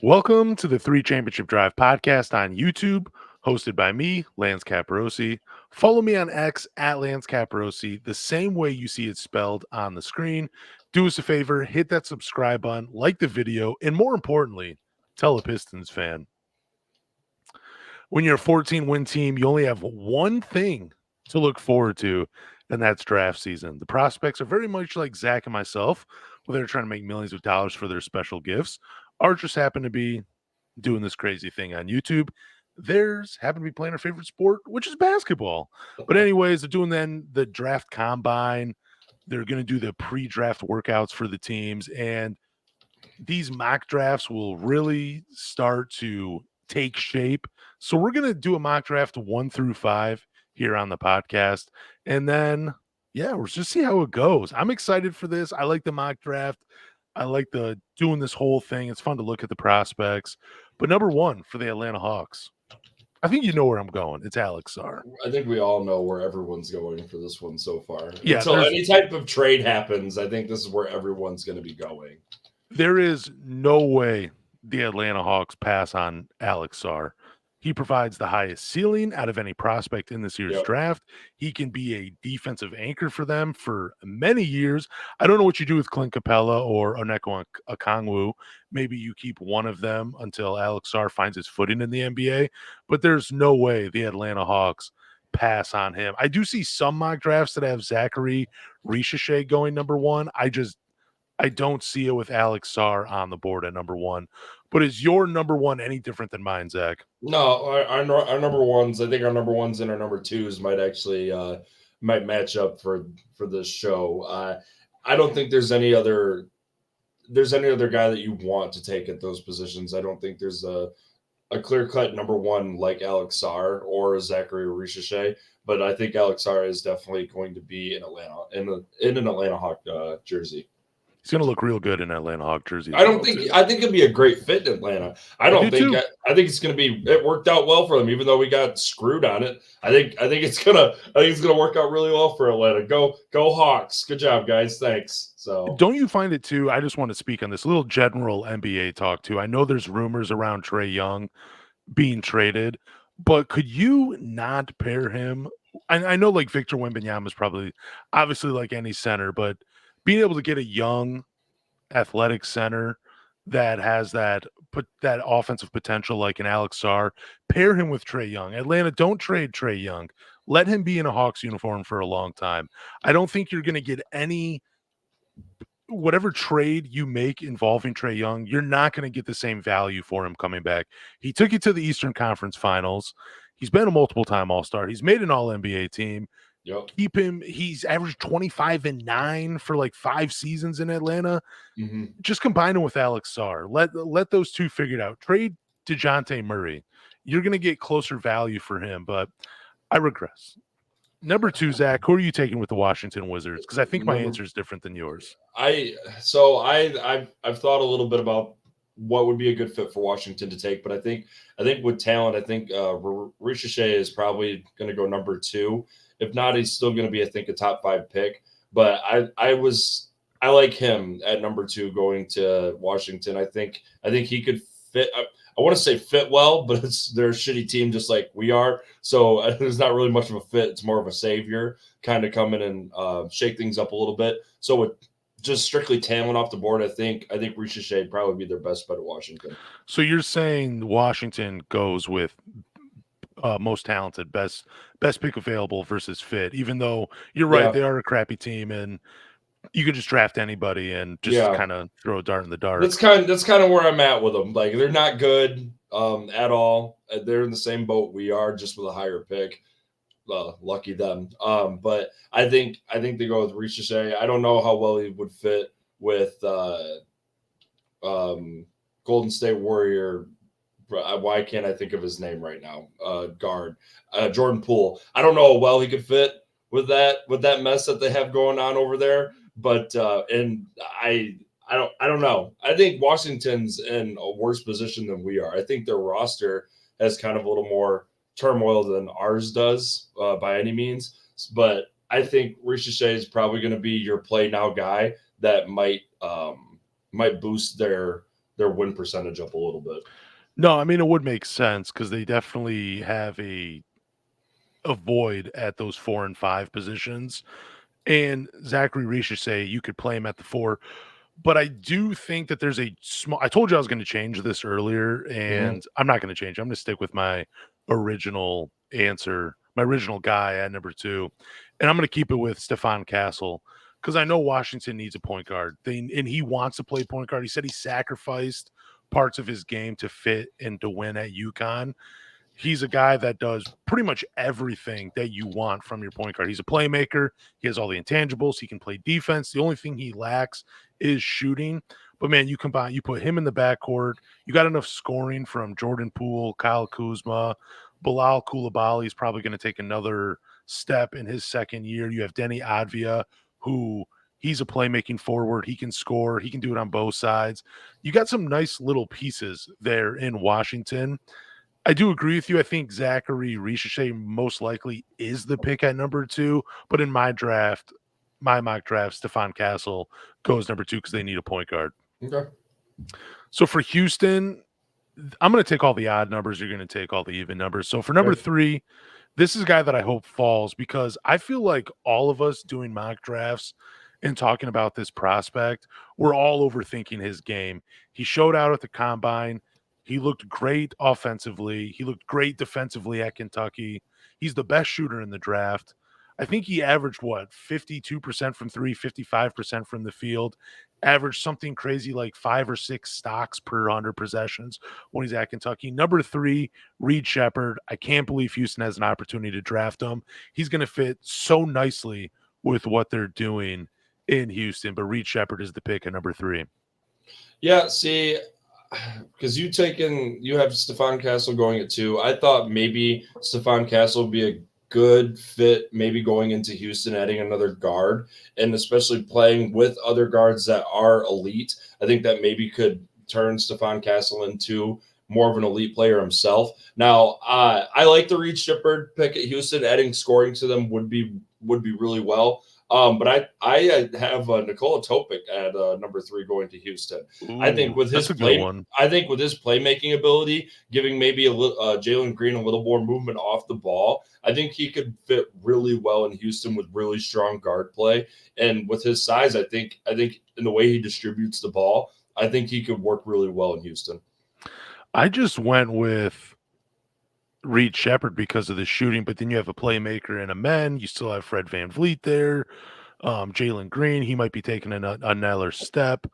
Welcome to the Three Championship Drive podcast on YouTube, hosted by me, Lance Caporossi. Follow me on X at Lance Caporossi, the same way you see it spelled on the screen. Do us a favor, hit that subscribe button, like the video, and more importantly, tell a Pistons fan. When you're a 14-win team, you only have one thing to look forward to, and that's draft season. The prospects are very much like Zach and myself, where they're trying to make millions of dollars for their special gifts. Ours just happen to be doing this crazy thing on YouTube. Theirs happen to be playing our favorite sport, which is basketball. But anyways, they're doing then the draft combine. They're going to do the pre-draft workouts for the teams, and these mock drafts will really start to take shape. So we're going to do a mock draft 1 through 5 here on the podcast, and then we'll just see how it goes. I'm excited for this. I like the mock draft. I like the doing this whole thing. It's fun to look at the prospects. But number one for the Atlanta Hawks, I think you know where I'm going. It's Alex Sarr. I think we all know where everyone's going for this one so far. Yeah, Until any type of trade happens, I think this is where everyone's going to be going. There is no way the Atlanta Hawks pass on Alex Sarr. He provides the highest ceiling out of any prospect in this year's draft. He can be a defensive anchor for them for many years. I don't know what you do with Clint Capella or Onyeka Okongwu. Maybe you keep one of them until Alex Sarr finds his footing in the NBA, but there's no way the Atlanta Hawks pass on him. I do see some mock drafts that have Zachary Richeche going number one. I don't see it with Alex Sarr on the board at number one. But is your number one any different than mine, Zach? No, our number ones, I think our number ones and our number twos might actually might match up for this show. I don't think there's any other guy that you want to take at those positions. I don't think there's a clear-cut number one like Alex Sarr or Zachary Richeche, but I think Alex Sarr is definitely going to be in Atlanta in an Atlanta Hawk jersey. He's going to look real good in Atlanta Hawk jersey. I think it'd be a great fit in Atlanta. I think it's going to be. It worked out well for them, even though we got screwed on it. I think it's gonna work out really well for Atlanta. Go Hawks! Good job, guys. Thanks. So don't you find it too? I just want to speak on this little general NBA talk too. I know there's rumors around Trae Young being traded, but could you not pair him? I know like Victor Wembanyama is probably obviously like any center, but being able to get a young, athletic center that has that offensive potential like an Alex Sarr, pair him with Trae Young. Atlanta, don't trade Trae Young. Let him be in a Hawks uniform for a long time. I don't think you're going to get whatever trade you make involving Trae Young, you're not going to get the same value for him coming back. He took you to the Eastern Conference Finals. He's been a multiple-time All-Star. He's made an All-NBA team. Yep. Keep him. He's averaged 25 and 9 for like 5 seasons in Atlanta. Mm-hmm. Just combine him with Alex Sarr. Let those two figure it out. Trade DeJounte Murray. You're going to get closer value for him, but I regress. Number 2, Zach, who are you taking with the Washington Wizards? Because I think my answer is different than yours. I've thought a little bit about what would be a good fit for Washington to take, but I think with talent, I think Richeche is probably going to go number 2. If not, he's still going to be, I think, a top 5 pick. But I like him at number 2 going to Washington. I think he could fit. I want to say fit well, but they're a shitty team just like we are. So there's not really much of a fit. It's more of a savior kind of come in and shake things up a little bit. So with just strictly talent off the board, I think Richeche would probably be their best bet at Washington. So you're saying Washington goes with most talented, best pick available versus fit, even though you're right, they are a crappy team and you could just draft anybody and just kind of throw a dart in the dark. That's kind of where I'm at with them. Like they're not good at all. They're in the same boat we are, just with a higher pick. Lucky them. But I think they go with Richeche. I don't know how well he would fit with Golden State Warrior. Why can't I think of his name right now? Guard Jordan Poole. I don't know how well he could fit with that mess that they have going on over there. But and I don't know. I think Washington's in a worse position than we are. I think their roster has kind of a little more turmoil than ours does by any means. But I think Richeche is probably going to be your play now guy that might boost their their win percentage up a little bit. No, I mean, it would make sense because they definitely have a void at those 4 and 5 positions. And Zachary Richeset, you could play him at the 4. But I do think that there's a small I told you I was gonna change this earlier, Mhm. and I'm not gonna change. I'm gonna stick with my original answer, my original guy at number 2, and I'm gonna keep it with Stephon Castle because I know Washington needs a point guard. And he wants to play point guard. He said he sacrificed parts of his game to fit and to win at UConn. He's a guy that does pretty much everything that you want from your point guard. He's a playmaker. He has all the intangibles. He can play defense. The only thing he lacks is shooting. But man, you put him in the backcourt. You got enough scoring from Jordan Poole, Kyle Kuzma, Bilal Koulibaly is probably going to take another step in his second year. You have Denny Advia, who he's a playmaking forward. He can score. He can do it on both sides. You got some nice little pieces there in Washington. I do agree with you. I think Zachary Richeset most likely is the pick at number 2, but in my mock draft, Stephon Castle goes number 2 because they need a point guard. Okay. So for Houston, I'm going to take all the odd numbers. You're going to take all the even numbers. So for number 3, this is a guy that I hope falls because I feel like all of us doing mock drafts and talking about this prospect, we're all overthinking his game. He showed out at the combine. He looked great offensively. He looked great defensively at Kentucky. He's the best shooter in the draft. I think he averaged 52% from 3, 55% from the field, averaged something crazy like 5 or 6 stocks per 100 possessions when he's at Kentucky. Number 3, Reed Shepherd. I can't believe Houston has an opportunity to draft him. He's going to fit so nicely with what they're doing in Houston, but Reed Shepherd is the pick at number 3. Yeah, see, because you have Stephon Castle going at 2. I thought maybe Stephon Castle would be a good fit, maybe going into Houston, adding another guard, and especially playing with other guards that are elite. I think that maybe could turn Stephon Castle into more of an elite player himself. Now, I like the Reed Shepherd pick at Houston. Adding scoring to them would be really well. But I have Nikola Topic at number 3 going to Houston. I think Ooh, with his that's a good one. playmaking ability, giving maybe Jalen Green a little more movement off the ball, I think he could fit really well in Houston with really strong guard play. And with his size, I think in the way he distributes the ball, I think he could work really well in Houston. I just went with Reed Shepherd because of the shooting, but then you have a playmaker and a man. You still have Fred VanVleet there. Jalen Green, he might be taking another step.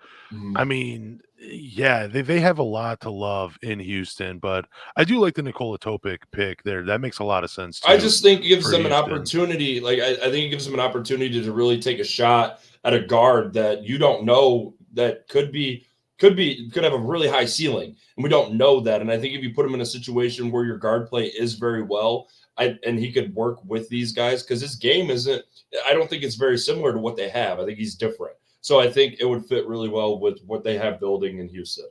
I mean, yeah, they have a lot to love in Houston, but I do like the Nikola Topic pick there. That makes a lot of sense I too just think it gives for them an Houston. opportunity. Like I think it gives them an opportunity to really take a shot at a guard that you don't know that could have a really high ceiling, and we don't know that. And I think if you put him in a situation where your guard play is very well, and he could work with these guys because his game isn't. I don't think it's very similar to what they have. I think he's different. So I think it would fit really well with what they have building in Houston.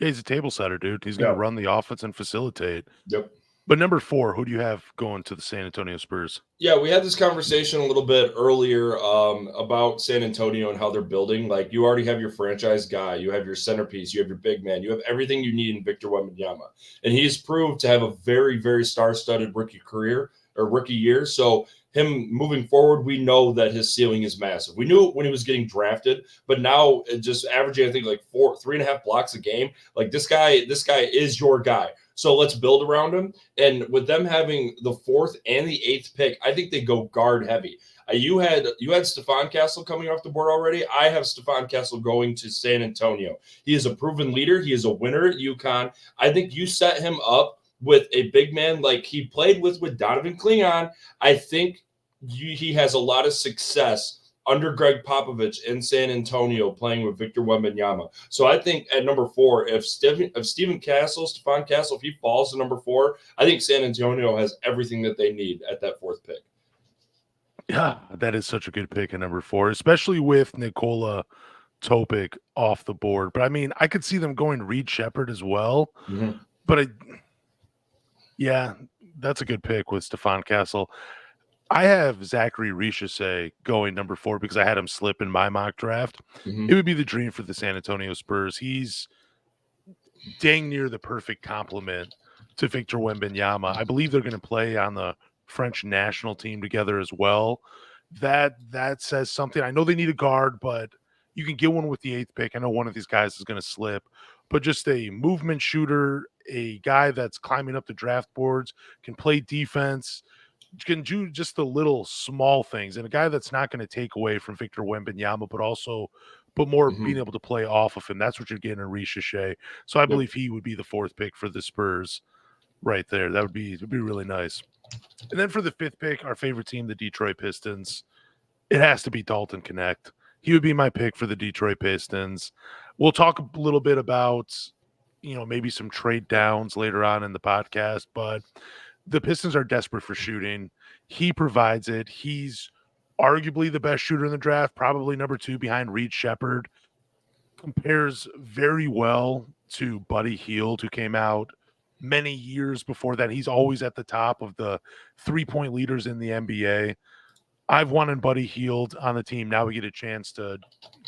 Yeah, he's a table setter, dude. He's going to Yeah. run the offense and facilitate. Yep. But number 4, who do you have going to the San Antonio Spurs? Yeah, we had this conversation a little bit earlier about San Antonio and how they're building. Like, you already have your franchise guy, you have your centerpiece, you have your big man, you have everything you need in Victor Wembanyama, and he's proved to have a very, very star-studded rookie career or rookie year. So him moving forward, we know that his ceiling is massive. We knew it when he was getting drafted, but now just averaging, I think, like 3.5 blocks a game. Like this guy is your guy. So let's build around him. And with them having the 4th and the 8th pick, I think they go guard heavy. You had Stephon Castle coming off the board already. I have Stephon Castle going to San Antonio. He is a proven leader. He is a winner at UConn. I think you set him up with a big man like he played with Donovan Clingan. I think he has a lot of success under Greg Popovich in San Antonio playing with Victor Wembanyama. So I think at number 4, if Stephon Castle, if he falls to number 4, I think San Antonio has everything that they need at that 4th pick. Yeah, that is such a good pick at number 4, especially with Nikola Topic off the board. But I mean, I could see them going Reed Shepherd as well. Mm-hmm. But yeah, that's a good pick with Stephon Castle. I have Zachary Richeset going number 4 because I had him slip in my mock draft. Mm-hmm. It would be the dream for the San Antonio Spurs. He's dang near the perfect complement to Victor Wembanyama. I believe they're going to play on the French national team together as well. That says something. I know they need a guard, but you can get one with the 8th pick. I know one of these guys is going to slip, but just a movement shooter, a guy that's climbing up the draft boards, can play defense, can do just the little small things, and a guy that's not going to take away from Victor Wembanyama, but more being Mhm. able to play off of him. That's what you're getting in Ricochet. So I Yep. believe he would be the 4th pick for the Spurs right there. Would be really nice. And then for the 5th pick, our favorite team, the Detroit Pistons, it has to be Dalton Knecht. He would be my pick for the Detroit Pistons. We'll talk a little bit about, maybe some trade downs later on in the podcast, but the Pistons are desperate for shooting. He provides it. He's arguably the best shooter in the draft, probably number 2 behind Reed Shepherd. Compares very well to Buddy Hield, who came out many years before that. He's always at the top of the 3-point leaders in the NBA. I've wanted Buddy Hield on the team. Now we get a chance to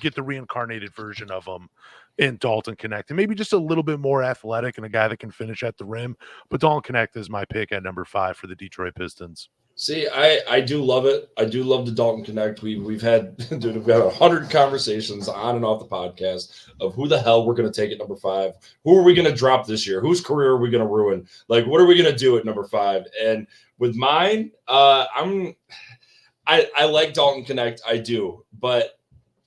get the reincarnated version of him in Dalton Knecht, and maybe just a little bit more athletic and a guy that can finish at the rim. But Dalton Knecht is my pick at number 5 for the Detroit Pistons. See, I do love it. I do love the Dalton Connect. We've had dude, we've had 100 conversations on and off the podcast of who the hell we're going to take at number 5. Who are we going to drop this year? Whose career are we going to ruin? Like, what are we going to do at number 5? And with mine, I like Dalton Connect. I do, but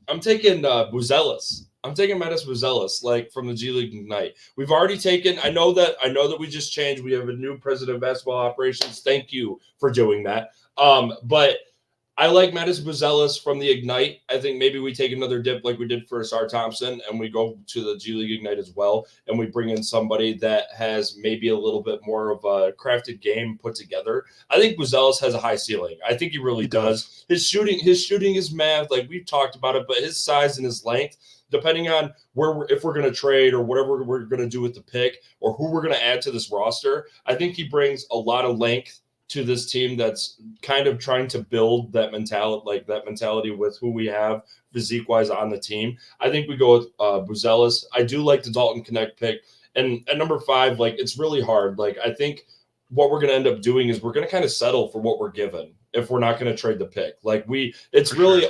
I'm taking Buzelis. I'm taking Metis Buzelis, like from the G League Ignite. We've already taken. I know that we just changed. We have a new president of basketball operations. Thank you for doing that. But I like Metis Buzelis from the Ignite. I think maybe we take another dip like we did for Asar Thompson, and we go to the G League Ignite as well, and we bring in somebody that has maybe a little bit more of a crafted game put together. I think Buzelis has a high ceiling. I think he really He does. His shooting is math. Like we've talked about it, but his size and his length, depending on if we're going to trade or whatever we're going to do with the pick or who we're going to add to this roster, I think he brings a lot of length to this team that's kind of trying to build that mentality with who we have physique wise on the team. I think we go with Buzelis. I do like the Dalton Connect pick. And at number 5, like it's really hard. Like I think what we're going to end up doing is we're going to kind of settle for what we're given if we're not going to trade the pick. Like it's really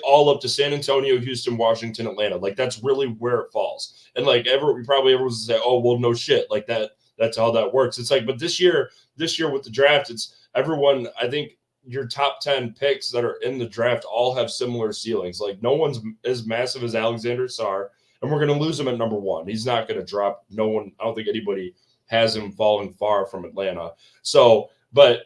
all up to San Antonio, Houston, Washington, Atlanta. Like that's really where it falls. And like everyone's going to say, oh, well, no shit. Like that's how that works. It's like, but this year with the draft, it's everyone. I think your top 10 picks that are in the draft all have similar ceilings. Like no one's as massive as Alexander Sarr, and we're going to lose him at number 1. He's not going to drop. No one. I don't think anybody has him falling far from Atlanta. So, but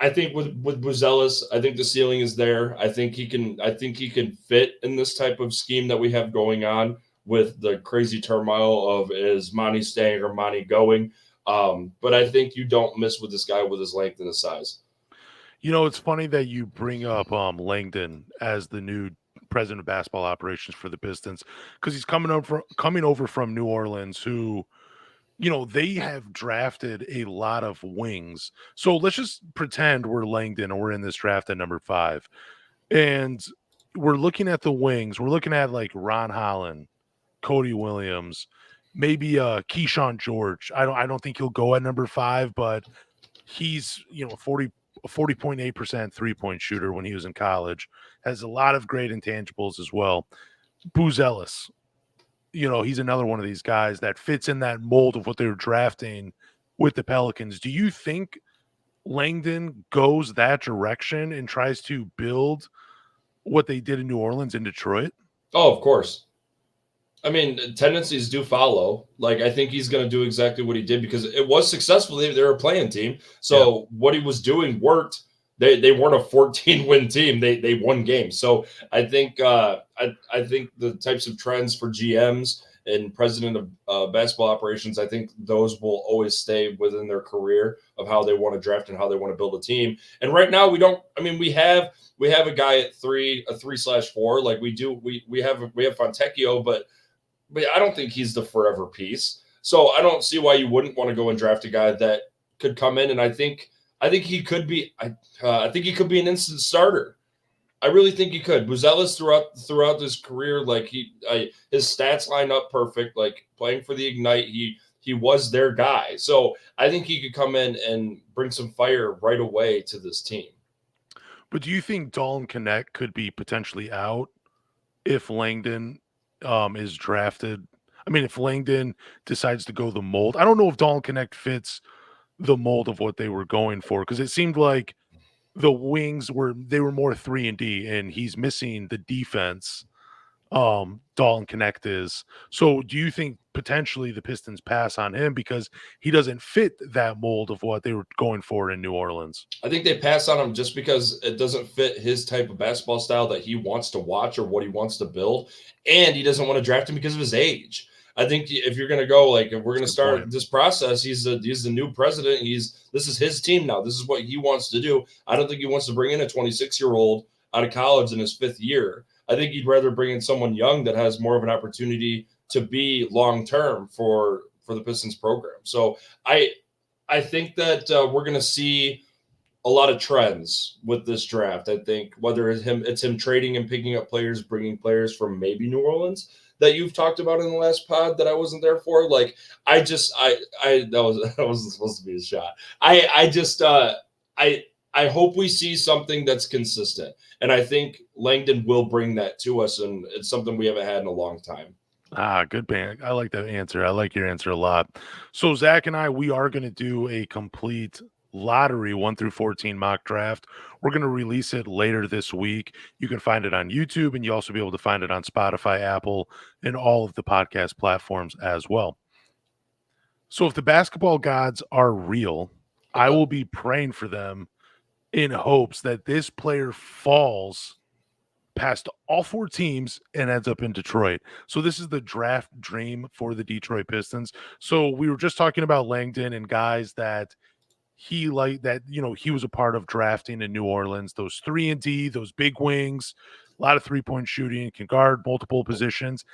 I think with Buzelis, I think the ceiling is there. I think he can fit in this type of scheme that we have going on with the crazy turmoil of is Monty staying or Monty going. But I think you don't miss with this guy with his length and his size. It's funny that you bring up Langdon as the new president of basketball operations for the Pistons because he's coming over from New Orleans, who they have drafted a lot of wings. So let's just pretend we're Langdon and we're in this draft at number 5. And we're looking at the wings. We're looking at like Ron Holland, Cody Williams, maybe Keyshawn George. I don't think he'll go at number 5, but he's, 40.8% 3-point shooter when he was in college. Has a lot of great intangibles as well. Buzelis, he's another one of these guys that fits in that mold of what they're drafting with the Pelicans. Do you think Langdon goes that direction and tries to build what they did in New Orleans and Detroit? Oh, of course. I mean, tendencies do follow. Like, I think he's going to do exactly what he did because it was successful. They were a playing team. So what he was doing worked. They weren't a 14-win team. They won games. So I think I think the types of trends for GMs and president of basketball operations, I think those will always stay within their career of how they want to draft and how they want to build a team. And right now we don't. I mean, we have a guy at 3/4. Like we have Fontecchio, but I don't think he's the forever piece. So I don't see why you wouldn't want to go and draft a guy that could come in, and I think he could be. I think he could be an instant starter. I really think he could. Buzelis throughout his career, like his stats line up perfect. Like playing for the Ignite, he was their guy. So I think he could come in and bring some fire right away to this team. But do you think Dalton Knecht could be potentially out if Langdon is drafted? I mean, if Langdon decides to go the mold, I don't know if Dalton Knecht fits the mold of what they were going for, because it seemed like the wings were more 3-and-D, and he's missing the defense. Dalton Knecht is. So do you think potentially the Pistons pass on him because he doesn't fit that mold of what they were going for in New Orleans? I think they pass on him just because it doesn't fit his type of basketball style that he wants to watch or what he wants to build, and he doesn't want to draft him because of his age. I think if you're going to go, like, if we're going to start this process, he's the new president. This is his team now. This is what he wants to do. I don't think he wants to bring in a 26-year-old out of college in his 5th year. I think he'd rather bring in someone young that has more of an opportunity to be long-term for the Pistons program. So I think that we're going to see a lot of trends with this draft. I think whether it's him trading and picking up players, bringing players from maybe New Orleans that you've talked about in the last pod that I wasn't there for. Like that wasn't supposed to be a shot. I hope we see something that's consistent. And I think Langdon will bring that to us, and it's something we haven't had in a long time. Good man. I like that answer. I like your answer a lot. So Zach and I, we are going to do a complete lottery 1 through 14 mock draft. We're going to release it later this week. You can find it on YouTube, and you also be able to find it on Spotify, Apple, and all of the podcast platforms as well. So if the basketball gods are real, I will be praying for them in hopes that this player falls past all 4 teams and ends up in Detroit. So this is the draft dream for the Detroit Pistons. So we were just talking about Langdon and guys that he was a part of drafting in New Orleans, those 3-and-D, those big wings, a lot of 3-point shooting, can guard multiple positions.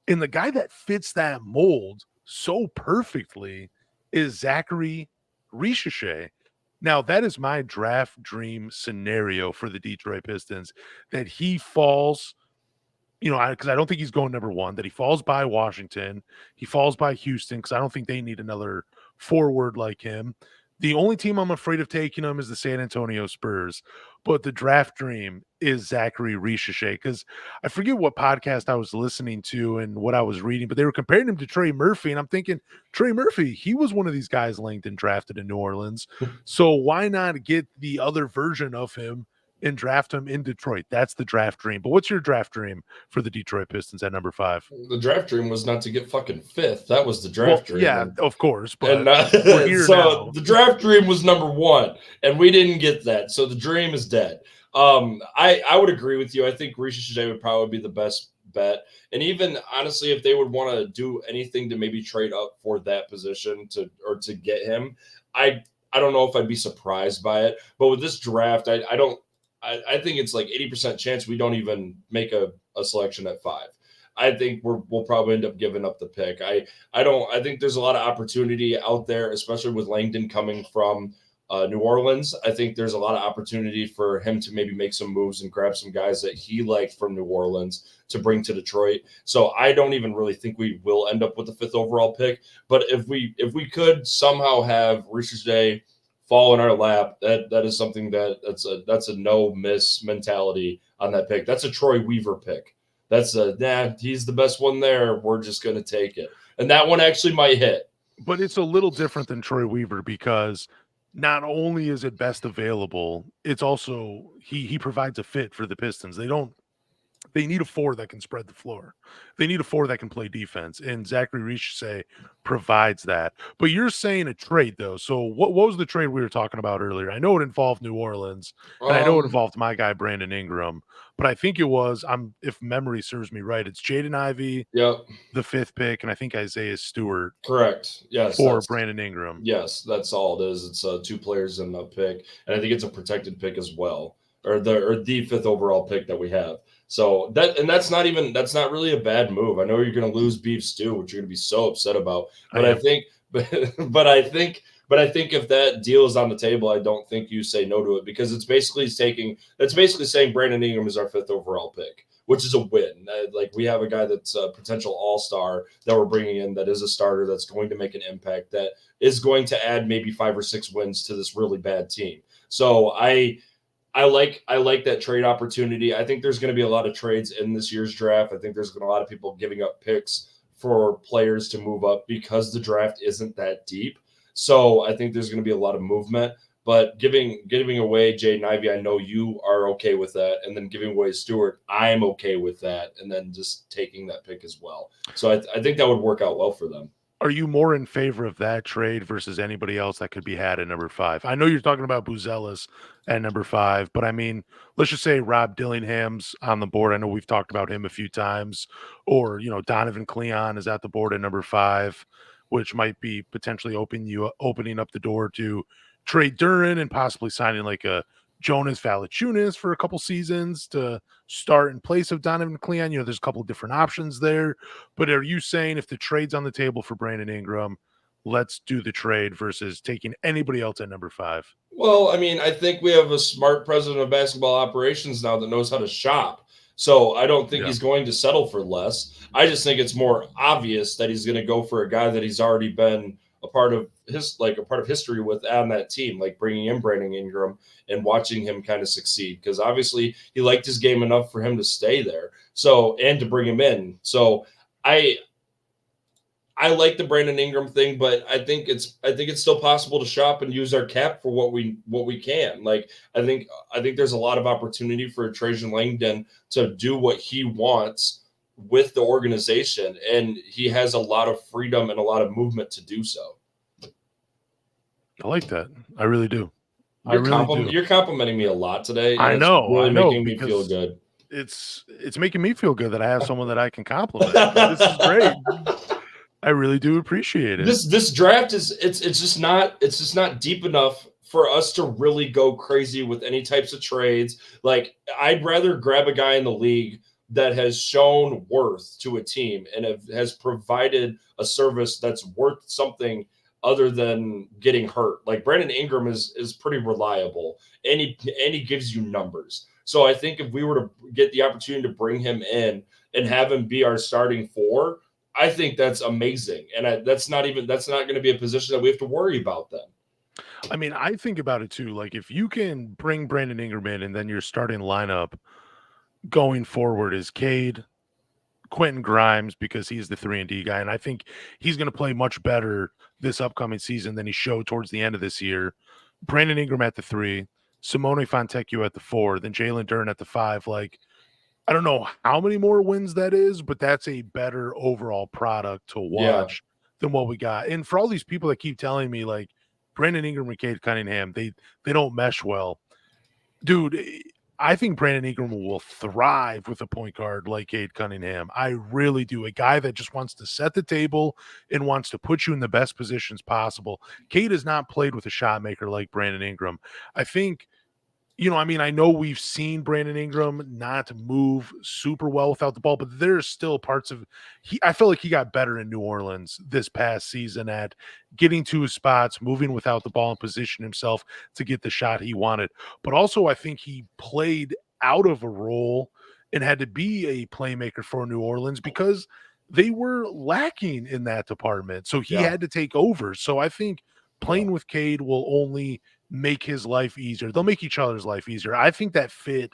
And the guy that fits that mold so perfectly is Zachary Richeche. Now, that is my draft dream scenario for the Detroit Pistons, that he falls, because I don't think he's going number 1, that he falls by Washington, he falls by Houston, because I don't think they need another forward like him. The only team I'm afraid of taking him is the San Antonio Spurs, but the draft dream is Zachary Richeche, because I forget what podcast I was listening to and what I was reading, but they were comparing him to Trey Murphy, and I'm thinking, Trey Murphy, he was one of these guys Langdon drafted in New Orleans, so why not get the other version of him and draft him in Detroit? That's the draft dream. But what's your draft dream for the Detroit Pistons at number 5? The draft dream was not to get fucking 5th. That was the draft dream. Yeah, of course. But we're here now. The draft dream was number 1, and we didn't get that. So the dream is dead. I would agree with you. I think Richeche would probably be the best bet. And even honestly, if they would want to do anything to maybe trade up for that position to get him, I don't know if I'd be surprised by it. But with this draft, I think it's like 80% chance we don't even make a selection at 5. I think we'll probably end up giving up the pick. I think there's a lot of opportunity out there, especially with Langdon coming from New Orleans. I think there's a lot of opportunity for him to maybe make some moves and grab some guys that he liked from New Orleans to bring to Detroit. So I don't even really think we will end up with the 5th overall pick. But if we could somehow have Richeche fall in our lap, that is something that's a no miss mentality on that pick. That's a Troy Weaver pick. That's he's the best one there. We're just going to take it. And that one actually might hit. But it's a little different than Troy Weaver, because not only is it best available, it's also he provides a fit for the Pistons. They need a 4 that can spread the floor. They need a 4 that can play defense, and Zachary Richeche provides that. But you're saying a trade, though. So what was the trade we were talking about earlier? I know it involved New Orleans, and I know it involved my guy Brandon Ingram, but I think it was, if memory serves me right, it's Jaden Ivey, yep, the 5th pick, and I think Isaiah Stewart. Correct. Yes. For Brandon Ingram. Yes, that's all it is. It's 2 players in the pick, and I think it's a protected pick as well, or the 5th overall pick that we have. So that's not really a bad move. I know you're going to lose Beef Stew, which you're going to be so upset about, but I think But I think if that deal is on the table, I don't think you say no to it, because it's basically saying Brandon Ingram is our 5th overall pick, which is a win. Like, we have a guy that's a potential all-star that we're bringing in, that is a starter, that's going to make an impact, that is going to add maybe 5 or 6 wins to this really bad team. So I like that trade opportunity. I think there's going to be a lot of trades in this year's draft. I think there's going to be a lot of people giving up picks for players to move up because the draft isn't that deep. So I think there's going to be a lot of movement. But giving away Jaden Ivey, I know you are okay with that. And then giving away Stewart, I'm okay with that. And then just taking that pick as well. So I think that would work out well for them. Are you more in favor of that trade versus anybody else that could be had at number 5? I know you're talking about Buzelis at number 5, but I mean, let's just say Rob Dillingham's on the board. I know we've talked about him a few times. Or, Donovan Cleon is at the board at number 5, which might be potentially opening up the door to trade Duren and possibly signing like a Jonas Valanciunas for a couple seasons to start in place of Donovan Cleon. There's a couple of different options there. But are you saying if the trade's on the table for Brandon Ingram, let's do the trade versus taking anybody else at number 5? Well, I mean, I think we have a smart president of basketball operations now that knows how to shop. So I don't think he's going to settle for less. I just think it's more obvious that he's going to go for a guy that he's already been a part of history with on that team, like bringing in Brandon Ingram and watching him kind of succeed, because obviously he liked his game enough for him to stay there. So, and to bring him in. So I like the Brandon Ingram thing, but I think it's still possible to shop and use our cap for what we can. Like, I think there's a lot of opportunity for Trajan Langdon to do what he wants with the organization, and he has a lot of freedom and a lot of movement to do so. I like that. I really do. You're complimenting me a lot today. And I know. It's really making me because feel good. It's making me feel good that I have someone that I can compliment. This is great. I really do appreciate it. This draft is it's just not deep enough for us to really go crazy with any types of trades. Like, I'd rather grab a guy in the league that has shown worth to a team and has provided a service that's worth something other than getting hurt. Like, Brandon Ingram is pretty reliable, and he gives you numbers. So I think if we were to get the opportunity to bring him in and have him be our starting 4, I think that's amazing. And that's not going to be a position that we have to worry about then. I mean, I think about it too. Like, if you can bring Brandon Ingram in and then your starting lineup going forward is Cade, Quentin Grimes, because he's the 3-and-D guy. And I think he's going to play much better this upcoming season than he showed towards the end of this year. Brandon Ingram at the 3, Simone Fontecchio at the 4, then Jalen Duren at the 5. Like, I don't know how many more wins that is, but that's a better overall product to watch than what we got. And for all these people that keep telling me, like, Brandon Ingram and Cade Cunningham, they don't mesh well. Dude, I think Brandon Ingram will thrive with a point guard like Cade Cunningham. I really do. A guy that just wants to set the table and wants to put you in the best positions possible. Cade has not played with a shot maker like Brandon Ingram. I think, I know we've seen Brandon Ingram not move super well without the ball, but there's still parts of I feel like he got better in New Orleans this past season at getting to his spots, moving without the ball, and position himself to get the shot he wanted. But also, I think he played out of a role and had to be a playmaker for New Orleans because they were lacking in that department. So he had to take over. So I think playing with Cade will only make his life easier. They'll make each other's life easier. I think that fit.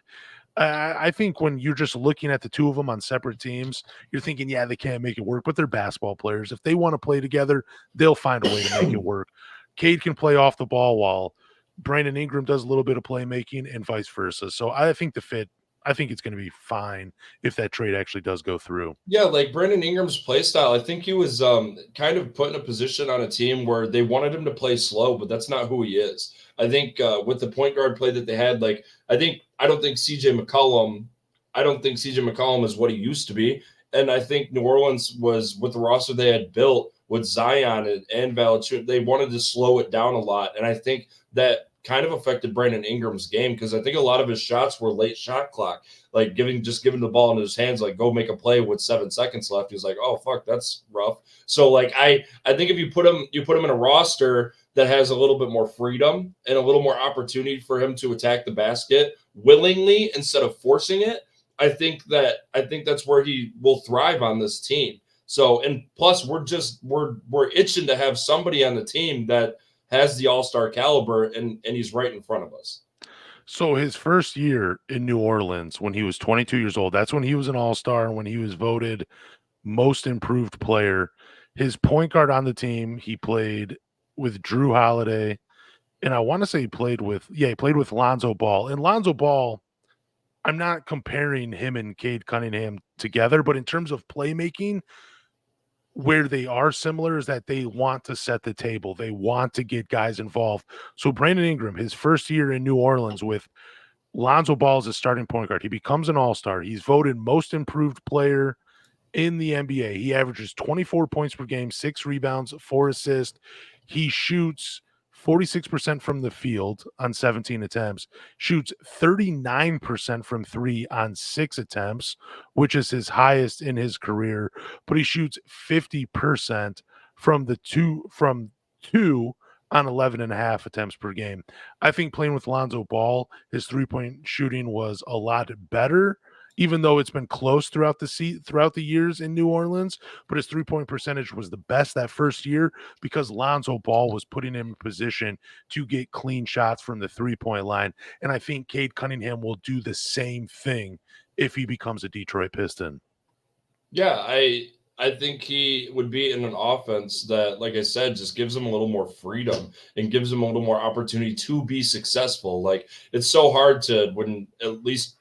I think when you're just looking at the two of them on separate teams, you're thinking, yeah, they can't make it work, but they're basketball players. If they want to play together, they'll find a way to make it work. Cade can play off the ball while Brandon Ingram does a little bit of playmaking and vice versa. So I think the fit, I think it's going to be fine if that trade actually does go through. Yeah, like Brandon Ingram's play style, I think he was kind of put in a position on a team where they wanted him to play slow, but that's not who he is. I think with the point guard play that they had, like I don't think CJ McCollum is what he used to be. And I think New Orleans was, with the roster they had built with Zion and Valanciunas, they wanted to slow it down a lot. And I think that kind of affected Brandon Ingram's game, because I think a lot of his shots were late shot clock, like giving the ball in his hands, like go make a play with 7 seconds left. He's like, oh fuck, that's rough. So like I think if you put him in a roster that has a little bit more freedom and a little more opportunity for him to attack the basket willingly instead of forcing it, I think that's where he will thrive on this team. So, and plus we're itching to have somebody on the team that has the all-star caliber, and he's right in front of us. So his first year in New Orleans, when he was 22 years old, that's when he was an all-star, when he was voted most improved player. His point guard on the team, he played with Drew Holiday, and I want to say he played with Lonzo Ball. And Lonzo Ball, I'm not comparing him and Cade Cunningham together, but in terms of playmaking, where they are similar is that they want to set the table. They want to get guys involved. So Brandon Ingram, his first year in New Orleans with Lonzo Ball as a starting point guard, he becomes an all-star. He's voted most improved player in the NBA. He averages 24 points per game, 6 rebounds, 4 assists. He shoots 46% from the field on 17 attempts, shoots 39% from 3 on 6 attempts, which is his highest in his career, but he shoots 50% from 2 on 11 and a half attempts per game. I think playing with Lonzo Ball, his three-point shooting was a lot better, even though it's been close throughout the years in New Orleans, but his three-point percentage was the best that first year because Lonzo Ball was putting him in position to get clean shots from the three-point line. And I think Cade Cunningham will do the same thing if he becomes a Detroit Piston. Yeah, I think he would be in an offense that, like I said, just gives him a little more freedom and gives him a little more opportunity to be successful. Like, it's so hard to, when at least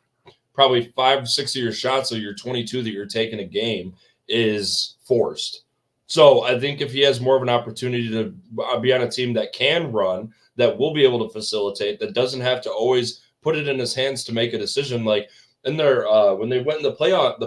probably 5-6 of your shots of your 22 that you're taking a game is forced. So I think if he has more of an opportunity to be on a team that can run, that will be able to facilitate, that doesn't have to always put it in his hands to make a decision. Like in their when they went in the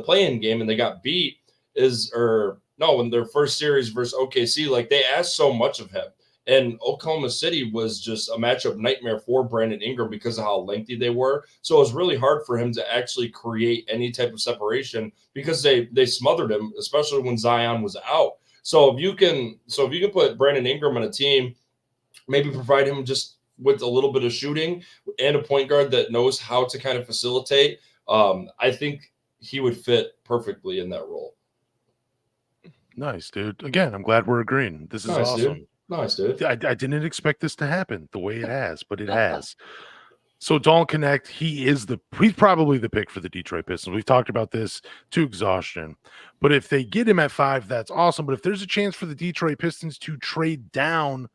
play-in game and they got beat, in their first series versus OKC, like they asked so much of him. And Oklahoma City was just a matchup nightmare for Brandon Ingram because of how lengthy they were. So it was really hard for him to actually create any type of separation because they smothered him, especially when Zion was out. So if you can put Brandon Ingram on a team, maybe provide him just with a little bit of shooting and a point guard that knows how to kind of facilitate, I think he would fit perfectly in that role. Nice, dude. Again, I'm glad we're agreeing. This is nice, awesome. Dude. Nice, dude. I didn't expect this to happen the way it has, but it has. So Dalton Knecht, he's probably the pick for the Detroit Pistons. We've talked about this to exhaustion. But if they get him at 5, that's awesome. But if there's a chance for the Detroit Pistons to trade down,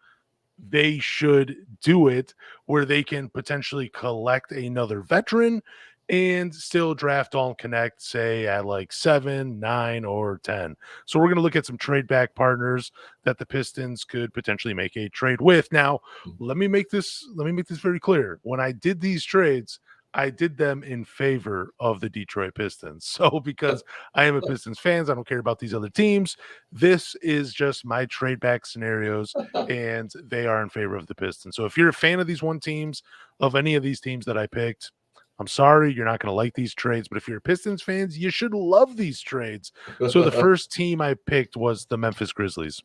they should do it where they can potentially collect another veteran and still draft Dalton Knecht, say at like 7, 9, or 10. So we're going to look at some trade back partners that the Pistons could potentially make a trade with. Now, let me make this very clear. When I did these trades, I did them in favor of the Detroit Pistons. So because I am a Pistons fan, I don't care about these other teams. This is just my trade back scenarios, and they are in favor of the Pistons. So if you're a fan of these of any of these teams that I picked, I'm sorry, you're not going to like these trades, but if you're Pistons fans, you should love these trades. So the first team I picked was the Memphis Grizzlies.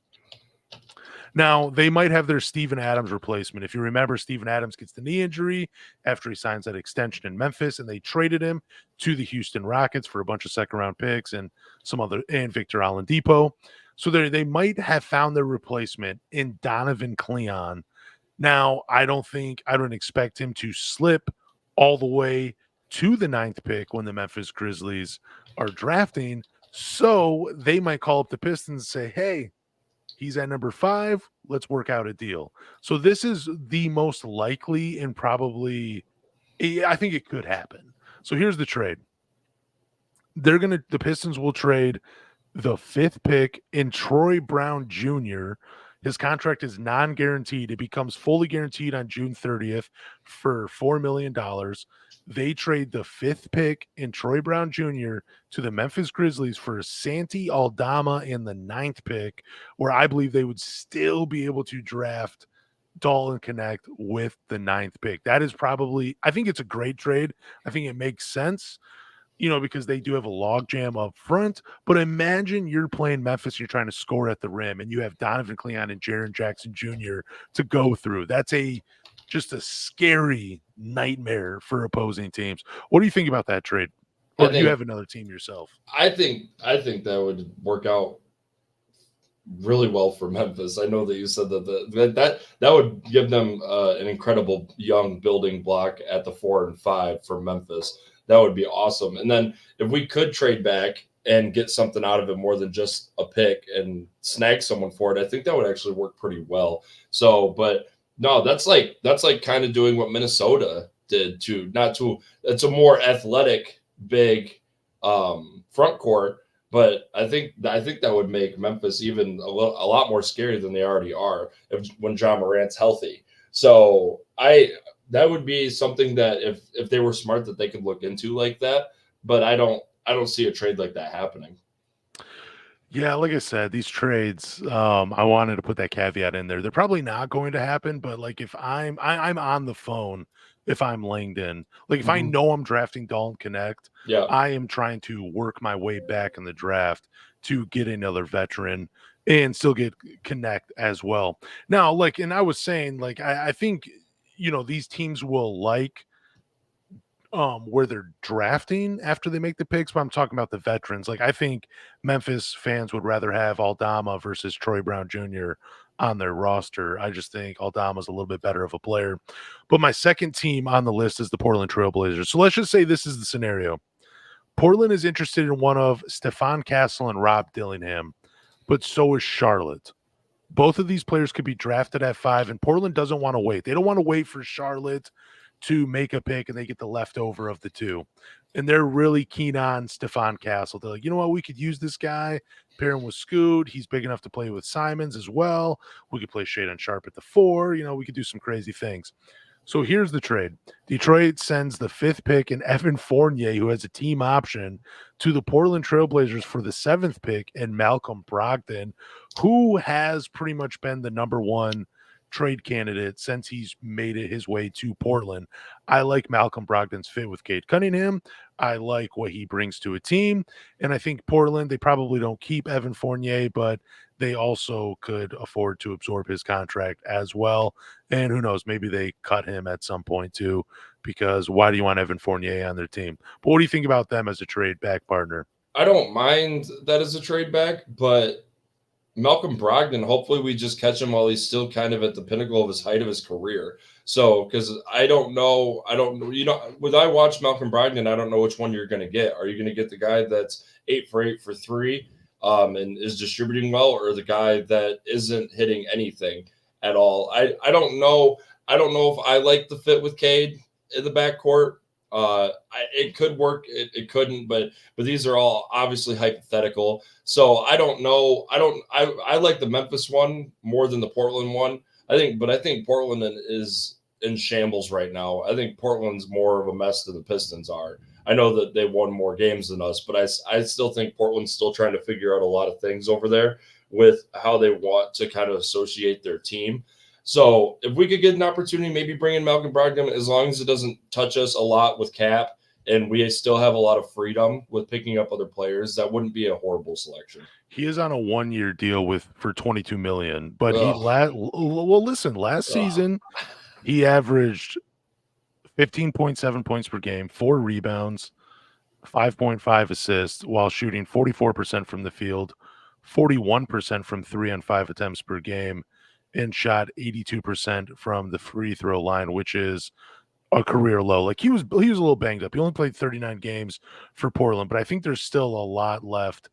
Now, they might have their Steven Adams replacement. If you remember, Steven Adams gets the knee injury after he signs that extension in Memphis, and they traded him to the Houston Rockets for a bunch of second-round picks and Victor Oladipo. So they might have found their replacement in Donovan Cleon. Now, I don't expect him to slip all the way to the 9th pick when the Memphis Grizzlies are drafting. So they might call up the Pistons and say, hey, he's at number 5. Let's work out a deal. So this is the most likely and probably, I think it could happen. So here's the trade. The Pistons will trade the 5th pick in Troy Brown Jr. His contract is non-guaranteed. It becomes fully guaranteed on June 30th for $4 million. They trade the 5th pick in Troy Brown Jr. to the Memphis Grizzlies for Santi Aldama in the 9th pick, where I believe they would still be able to draft Dalton Knecht with the 9th pick. That is probably, I think it's a great trade. I think it makes sense, because they do have a logjam up front. But imagine you're playing Memphis, you're trying to score at the rim, and you have Donovan Cleon and Jaren Jackson Jr. to go through. That's just a scary nightmare for opposing teams. What do you think about that trade? Or I do you think have another team yourself? I think that would work out really well for Memphis. I know that you said that would give them an incredible young building block at the 4 and 5 for Memphis. That would be awesome. And then if we could trade back and get something out of it more than just a pick and snag someone for it, I think that would actually work pretty well. So, but no, that's like kind of doing what Minnesota did to not to. It's a more athletic, big front court, but I think that would make Memphis even a lot more scary than they already are when Ja Morant's healthy. So that would be something that if they were smart that they could look into like that. But I don't see a trade like that happening. Yeah, like I said, these trades, I wanted to put that caveat in there. They're probably not going to happen, but like if I'm on the phone, if I'm Langdon, like if I Mhm. know I'm drafting Dalton Connect, Yeah, I am trying to work my way back in the draft to get another veteran and still get Connect as well. Now, like, and I was saying, like, I think these teams will like where they're drafting after they make the picks, but I'm talking about the veterans. Like I think Memphis fans would rather have Aldama versus Troy Brown Jr. on their roster. I just think Aldama's a little bit better of a player. But my second team on the list is the Portland Trailblazers. So let's just say this is the scenario. Portland is interested in one of Stephon Castle and Rob Dillingham, but so is Charlotte. Both of these players could be drafted at 5, and Portland doesn't want to wait. They don't want to wait for Charlotte to make a pick and they get the leftover of the two. And they're really keen on Stephon Castle. They're like, you know what? We could use this guy, pair him with Scoot. He's big enough to play with Simons as well. We could play Shaedon Sharp at the 4. We could do some crazy things. So here's the trade. Detroit sends the 5th pick and Evan Fournier, who has a team option, to the Portland Trailblazers for the 7th pick and Malcolm Brogdon, who has pretty much been the number one trade candidate since he's made it his way to Portland. I like Malcolm Brogdon's fit with Cade Cunningham. I like what he brings to a team. And I think Portland, they probably don't keep Evan Fournier, but they also could afford to absorb his contract as well. And who knows, maybe they cut him at some point too, because why do you want Evan Fournier on their team? But what do you think about them as a trade back partner? I don't mind that as a trade back, but Malcolm Brogdon, hopefully we just catch him while he's still kind of at the pinnacle of his height of his career. So, because I don't know, when I watch Malcolm Brogdon, I don't know which one you're going to get. Are you going to get the guy that's 8 for 8 for 3 and is distributing well, or the guy that isn't hitting anything at all? I don't know. I don't know if I like the fit with Cade in the backcourt. It could work, it couldn't, but these are all obviously hypothetical. So I don't know. I like the Memphis one more than the Portland one. I think Portland is in shambles right now. I think Portland's more of a mess than the Pistons are. I know that they won more games than us, but I still think Portland's still trying to figure out a lot of things over there with how they want to kind of associate their team. So if we could get an opportunity, maybe bring in Malcolm Brogdon, as long as it doesn't touch us a lot with cap, and we still have a lot of freedom with picking up other players, that wouldn't be a horrible selection. He is on a 1-year deal for 22 million, but Ugh. listen, last Ugh. season he averaged 15.7 points per game, 4 rebounds, 5.5 assists while shooting 44% from the field, 41% from 3 on 5 attempts per game, and shot 82% from the free throw line, which is a career low. Like he was a little banged up. He only played 39 games for Portland, but I think there's still a lot left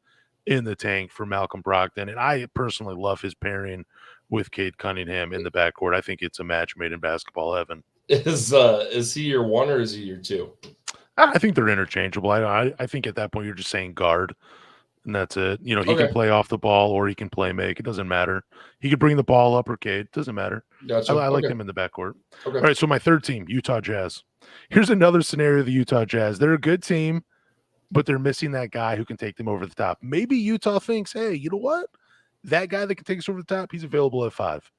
in the tank for Malcolm Brogdon. And I personally love his pairing with Cade Cunningham in the backcourt. I think it's a match made in basketball heaven. Is he your 1 or is he your 2? I think they're interchangeable. I think at that point you're just saying guard, and that's it. He can Okay, play off the ball or he can play make. It doesn't matter. He could bring the ball up or Cade. Doesn't matter. I, gotcha. I like Okay, them in the backcourt. okay. All right, so my third team, Utah Jazz. Here's another scenario of the Utah Jazz. They're a good team, but they're missing that guy who can take them over the top. Maybe Utah thinks, hey, you know what? That guy that can take us over the top, he's available at 5.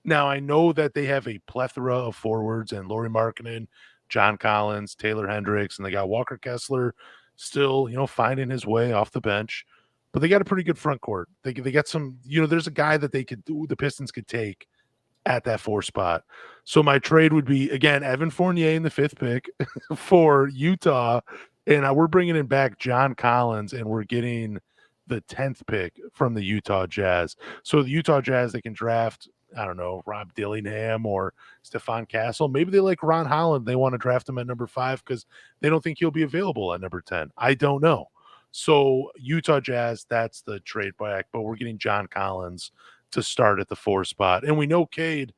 Now, I know that they have a plethora of forwards and Lauri Markkanen, John Collins, Taylor Hendricks, and they got Walker Kessler still, finding his way off the bench. But they got a pretty good front court. They got some, there's a guy that the Pistons could take at that 4 spot. So my trade would be, again, Evan Fournier in the 5th pick for Utah, and we're bringing in back John Collins, and we're getting the 10th pick from the Utah Jazz. So the Utah Jazz, they can draft, I don't know, Rob Dillingham or Stephon Castle. Maybe they like Ron Holland. They want to draft him at number 5 because they don't think he'll be available at number 10. I don't know. So Utah Jazz, that's the trade back, but we're getting John Collins to start at the 4 spot. And we know Cade,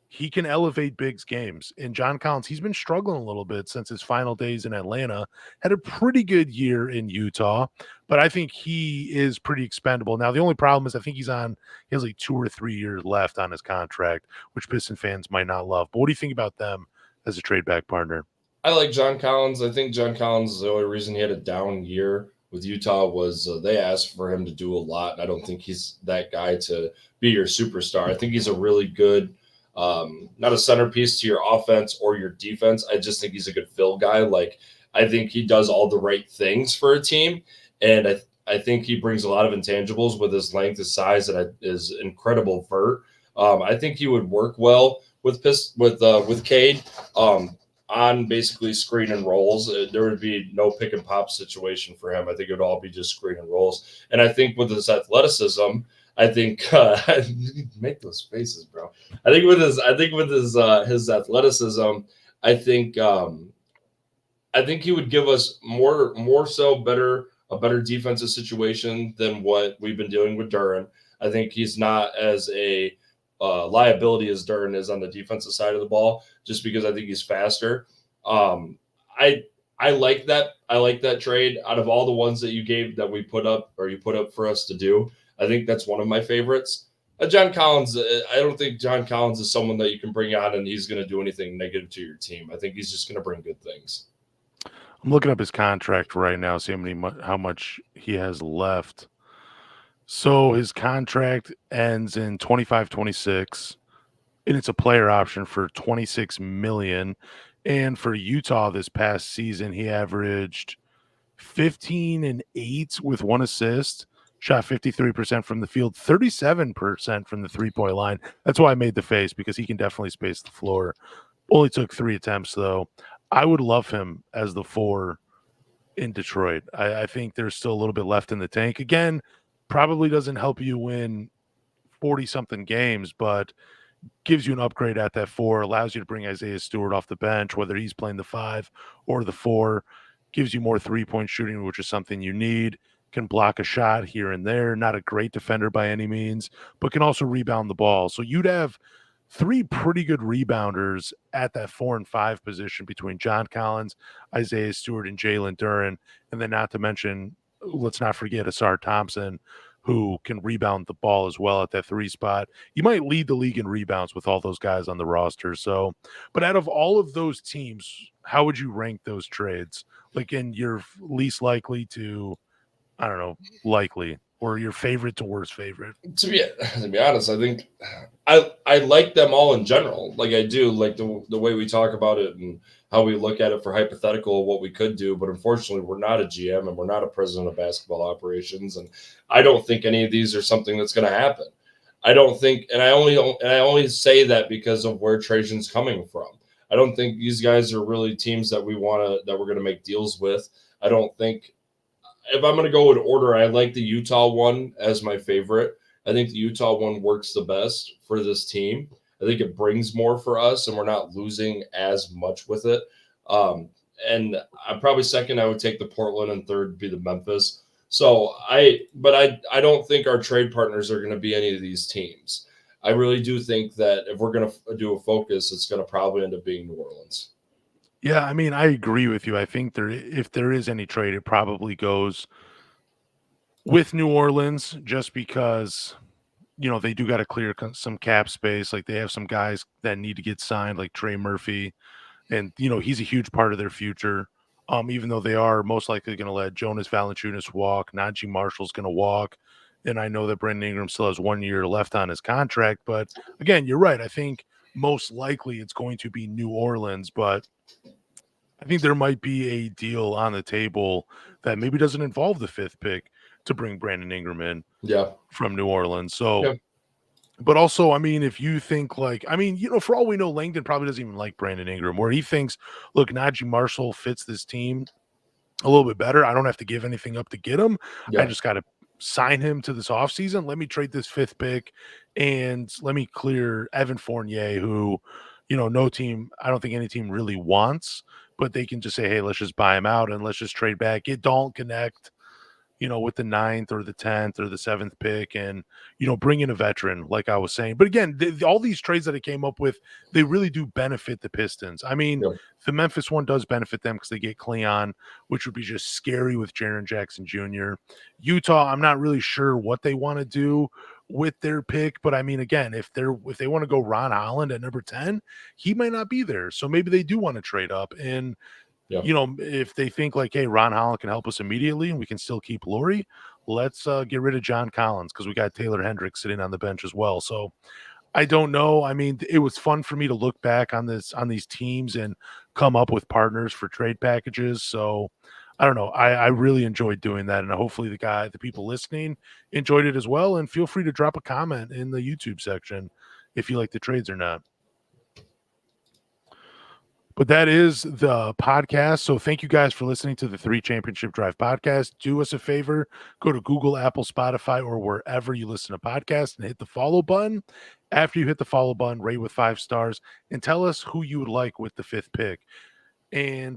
he can elevate Big's games. And John Collins, he's been struggling a little bit since his final days in Atlanta. Had a pretty good year in Utah, but I think he is pretty expendable. Now, the only problem is I think he has like 2 or 3 years left on his contract, which Piston fans might not love. But what do you think about them as a trade back partner? I like John Collins. I think John Collins is the only reason he had a down year with Utah was they asked for him to do a lot. And I don't think he's that guy to be your superstar. I think he's a really good, not a centerpiece to your offense or your defense. I just think he's a good fill guy. Like, I think he does all the right things for a team. And I think he brings a lot of intangibles with his length, his size, and his incredible vert. I think he would work well with Cade. On basically screen and rolls. There would be no pick and pop situation for him. I think it would all be just screen and rolls. And I think with his athleticism, I think make those faces, bro. I think with his athleticism, I think he would give us a better defensive situation than what we've been dealing with Duren. I think he's not as a liability as Duren is on the defensive side of the ball, just because I think he's faster. I like that. I like that trade. Out of all the ones that you put up for us to do, I think that's one of my favorites. John Collins, I don't think John Collins is someone that you can bring on and he's going to do anything negative to your team. I think he's just going to bring good things. I'm looking up his contract right now, see how much he has left. So his contract ends in 25-26, and it's a player option for $26 million. And for Utah this past season, he averaged 15 and 8 with 1 assist, shot 53% from the field, 37% from the 3-point line. That's why I made the face, because he can definitely space the floor. Only took 3 attempts, though. I would love him as the 4 in Detroit. I think there's still a little bit left in the tank. Again, probably doesn't help you win 40-something games, but gives you an upgrade at that 4, allows you to bring Isaiah Stewart off the bench, whether he's playing the 5 or the 4, gives you more 3-point shooting, which is something you need, can block a shot here and there, not a great defender by any means, but can also rebound the ball. So you'd have 3 pretty good rebounders at that 4 and 5 position between John Collins, Isaiah Stewart, and Jalen Duren. And then not to mention, let's not forget Asar Thompson, who can rebound the ball as well at that 3 spot. You might lead the league in rebounds with all those guys on the roster. So, but out of all of those teams, how would you rank those trades? Like in your least likely to, I don't know, likely, or your favorite to worst favorite? To be honest, I think I like them all in general. Like, I do like the way we talk about it and how we look at it for hypothetical what we could do. But unfortunately, we're not a GM and we're not a president of basketball operations, and I don't think any of these are something that's going to happen. I don't think, and I only say that because of where Trajan's coming from. I don't think these guys are really teams that we're going to make deals with. I don't think. If I'm going to go in order, I like the Utah one as my favorite. I think the Utah one works the best for this team. I think it brings more for us, and we're not losing as much with it. And I'm probably second. I would take the Portland, and third would be the Memphis. So I don't think our trade partners are going to be any of these teams. I really do think that if we're going to do a focus, it's going to probably end up being New Orleans. Yeah, I mean, I agree with you. I think if there is any trade, it probably goes with New Orleans, just because, they do got to clear some cap space. Like, they have some guys that need to get signed, like Trey Murphy, and he's a huge part of their future. Even though they are most likely going to let Jonas Valanciunas walk, Najee Marshall's going to walk, And I know that Brandon Ingram still has 1 year left on his contract. But again, you're right. I think most likely it's going to be New Orleans, but I think there might be a deal on the table that maybe doesn't involve the 5th pick to bring Brandon Ingram in Yeah. from New Orleans. So, Yeah. but also, I mean, if you think like, I mean, for all we know, Langdon probably doesn't even like Brandon Ingram, where he thinks, look, Najee Marshall fits this team a little bit better. I don't have to give anything up to get him. I Yeah. just got to sign him to this offseason. Let me trade this 5th pick and let me clear Evan Fournier, who, no team, I don't think any team really wants, but they can just say, hey, let's just buy him out and let's just trade back, get Dalton, Knecht, with the 9th or the 10th or the 7th pick and, bring in a veteran, like I was saying. But again, all these trades that I came up with, they really do benefit the Pistons. I mean, Yeah. the Memphis one does benefit them because they get Cleon, which would be just scary with Jaren Jackson Jr. Utah, I'm not really sure what they want to do with their pick, but I mean, again, if they want to go Ron Holland at number 10, he might not be there. So maybe they do want to trade up. And Yeah. if they think like, hey, Ron Holland can help us immediately and we can still keep Laurie, let's get rid of John Collins because we got Taylor Hendricks sitting on the bench as well. So I don't know. I mean, it was fun for me to look back on these teams and come up with partners for trade packages. So I don't know. I really enjoyed doing that. And hopefully the people listening enjoyed it as well. And feel free to drop a comment in the YouTube section if you like the trades or not. But that is the podcast. So thank you guys for listening to the 3 Championship Drive podcast. Do us a favor, go to Google, Apple, Spotify, or wherever you listen to podcasts and hit the follow button. After you hit the follow button, rate with 5 stars and tell us who you would like with the 5th pick.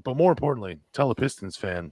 But more importantly, tell a Pistons fan